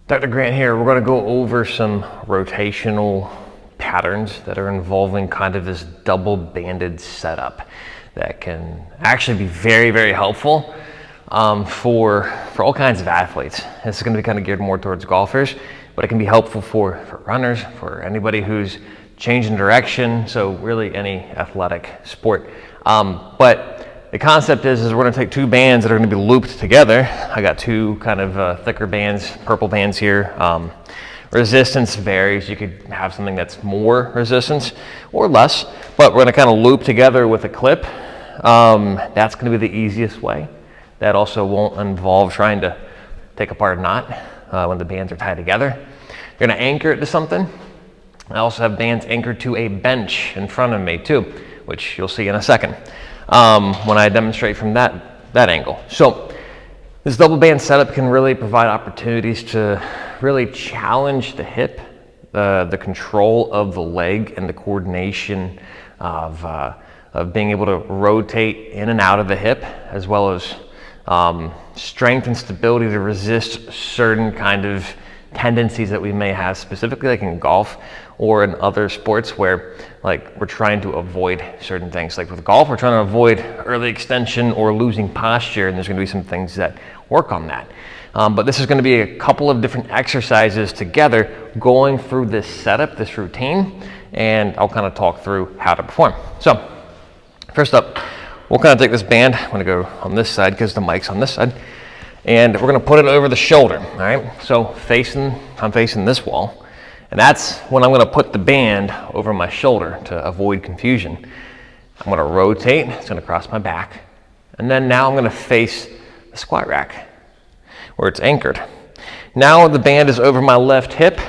Dr. Grant here. We're going to go over some rotational patterns that are involving kind of this double banded setup that can actually be very, very helpful for all kinds of athletes. This is going to be kind of geared more towards golfers, but it can be helpful for runners, for anybody who's changing direction, so really any athletic sport. But the concept is we're going to take two bands that are going to be looped together. I got two kind of thicker bands, purple bands here. Resistance varies. You could have something that's more resistance or less, but we're going to kind of loop together with a clip. That's going to be the easiest way. That also won't involve trying to take apart a knot when the bands are tied together. You're going to anchor it to something. I also have bands anchored to a bench in front of me too, which you'll see in a second when I demonstrate from that angle. So this double band setup can really provide opportunities to really challenge the hip, the control of the leg, and the coordination of being able to rotate in and out of the hip, as well as strength and stability to resist certain kind of tendencies that we may have, specifically like in golf or in other sports where like we're trying to avoid certain things. Like with golf, we're trying to avoid early extension or losing posture, and there's going to be some things that work on that. But this is going to be a couple of different exercises together going through this setup, this routine, and I'll kind of talk through how to perform. So first up, we'll kind of take this band. I'm going to go on this side because the mic's on this side, and we're going to put it over the shoulder. All right, so I'm facing this wall, and that's when I'm going to put the band over my shoulder to avoid confusion. I'm going to rotate. It's going to cross my back, and then now I'm going to face the squat rack where it's anchored. Now the band is over my left hip,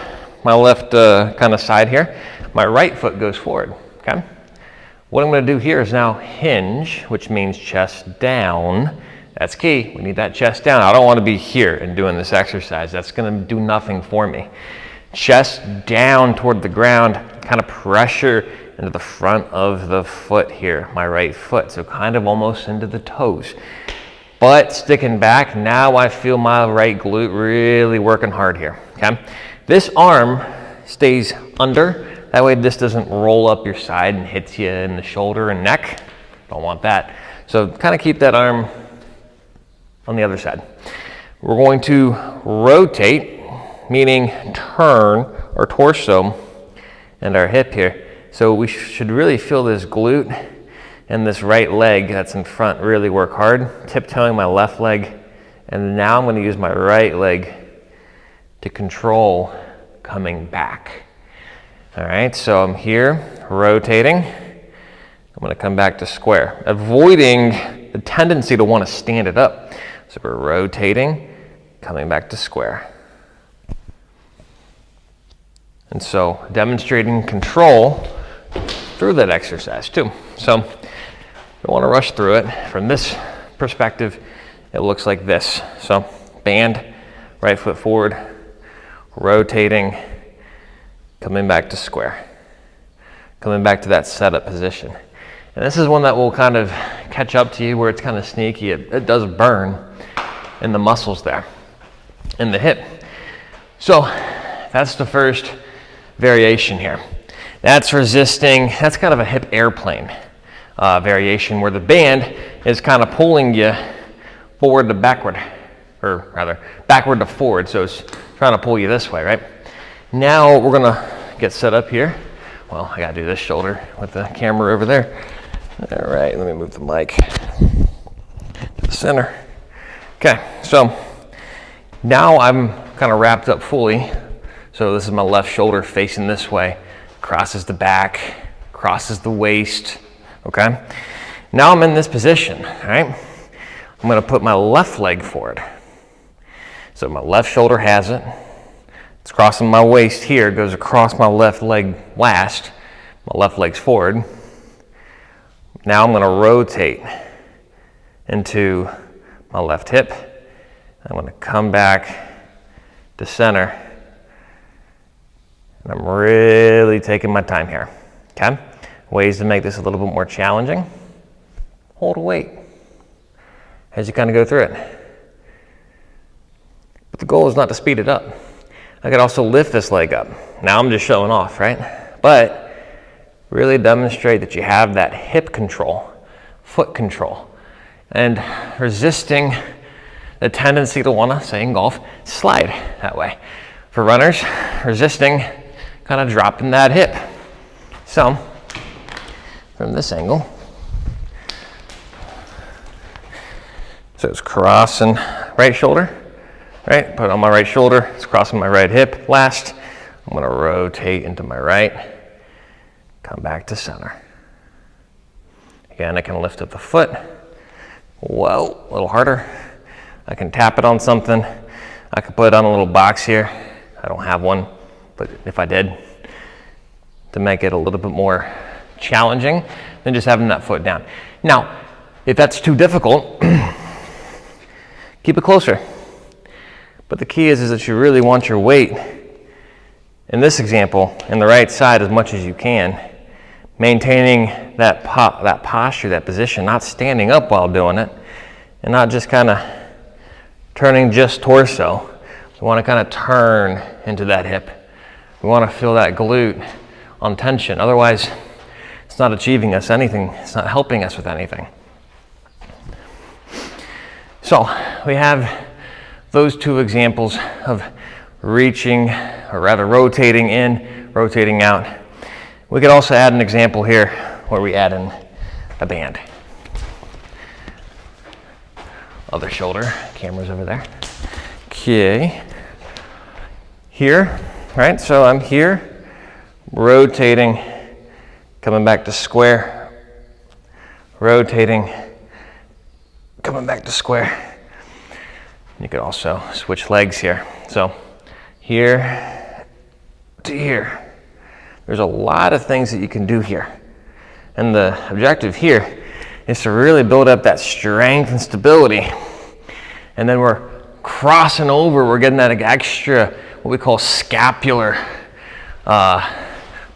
my left kind of side here. My right foot goes forward. Okay. What I'm going to do here is now hinge, which means chest down. That's key. We need that chest down. I don't want to be here and doing this exercise. That's going to do nothing for me. Chest down toward the ground, kind of pressure into the front of the foot here, my right foot. So kind of almost into the toes. But sticking back, now I feel my right glute really working hard here. Okay. This arm stays under. That way this doesn't roll up your side and hits you in the shoulder and neck. Don't want that. So kind of keep that arm on the other side. We're going to rotate, meaning turn our torso and our hip here. So we should really feel this glute and this right leg that's in front really work hard. Tiptoeing my left leg, and now I'm going to use my right leg to control coming back. All right, so I'm here, rotating. I'm going to come back to square, avoiding the tendency to want to stand it up. So we're rotating, coming back to square. And so demonstrating control through that exercise too. So don't want to rush through it. From this perspective, it looks like this. So band, right foot forward, rotating, coming back to square, coming back to that setup position. And this is one that will kind of catch up to you where it's kind of sneaky. It does burn in the muscles there, in the hip. So that's the first variation here. That's resisting, that's kind of a hip airplane variation where the band is kind of pulling you forward to backward, or rather backward to forward. So it's trying to pull you this way, right? Now we're gonna get set up here. Well, I gotta do this shoulder with the camera over there. All right, let me move the mic to the center. Okay, so now I'm kind of wrapped up fully. So this is my left shoulder facing this way, crosses the back, crosses the waist, okay? Now I'm in this position, all right? I'm gonna put my left leg forward. So my left shoulder has it. It's crossing my waist here, goes across my left leg last. My left leg's forward. Now I'm going to rotate into my left hip. I'm going to come back to center. And I'm really taking my time here. Okay? Ways to make this a little bit more challenging. Hold a weight as you kind of go through it. But the goal is not to speed it up. I could also lift this leg up. Now I'm just showing off, right? But really demonstrate that you have that hip control, foot control, and resisting the tendency to want to, say in golf, slide that way. For runners, resisting kind of dropping that hip. So from this angle, so it's crossing right shoulder, right? Put it on my right shoulder, it's crossing my right hip. Last, I'm gonna rotate into my right, come back to center. Again, I can lift up the foot. Whoa, a little harder. I can tap it on something. I can put it on a little box here. I don't have one, but if I did, to make it a little bit more challenging than just having that foot down. Now, if that's too difficult, keep it closer. But the key is that you really want your weight, in this example, in the right side as much as you can, maintaining that posture, that position, not standing up while doing it, and not just kind of turning just torso. We want to kind of turn into that hip. We want to feel that glute on tension. Otherwise, it's not achieving us anything. It's not helping us with anything. So we have those two examples of reaching, or rather rotating in, rotating out. We could also add an example here where we add in a band. Other shoulder, camera's over there. Okay. Here, right? So I'm here, rotating, coming back to square, rotating, coming back to square. You could also switch legs here. So here to here. There's a lot of things that you can do here. And the objective here is to really build up that strength and stability. And then we're crossing over, we're getting that extra, what we call scapular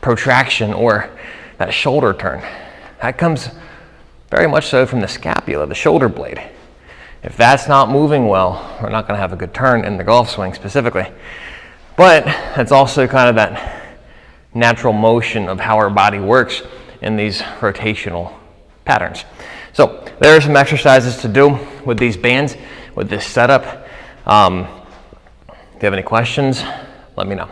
protraction, or that shoulder turn. That comes very much so from the scapula, the shoulder blade. If that's not moving well, we're not going to have a good turn in the golf swing specifically. But it's also kind of that natural motion of how our body works in these rotational patterns. So there are some exercises to do with these bands, with this setup. If you have any questions, let me know.